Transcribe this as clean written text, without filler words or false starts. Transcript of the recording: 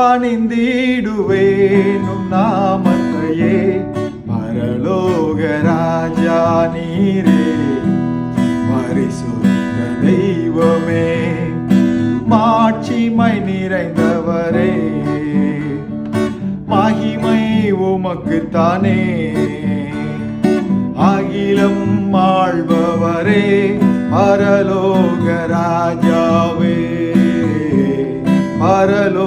பணிந்திடுவேன் உம் நாமத்தையே. பரலோக ராஜா நீரே, பரிசுத்த தெய்வமே, மாட்சிமை நிறைந்தவரே, மகிமை உமக்குத்தானே. அகிலம் ஆள்பவரே, பரலோக ராஜாவே, பரலோக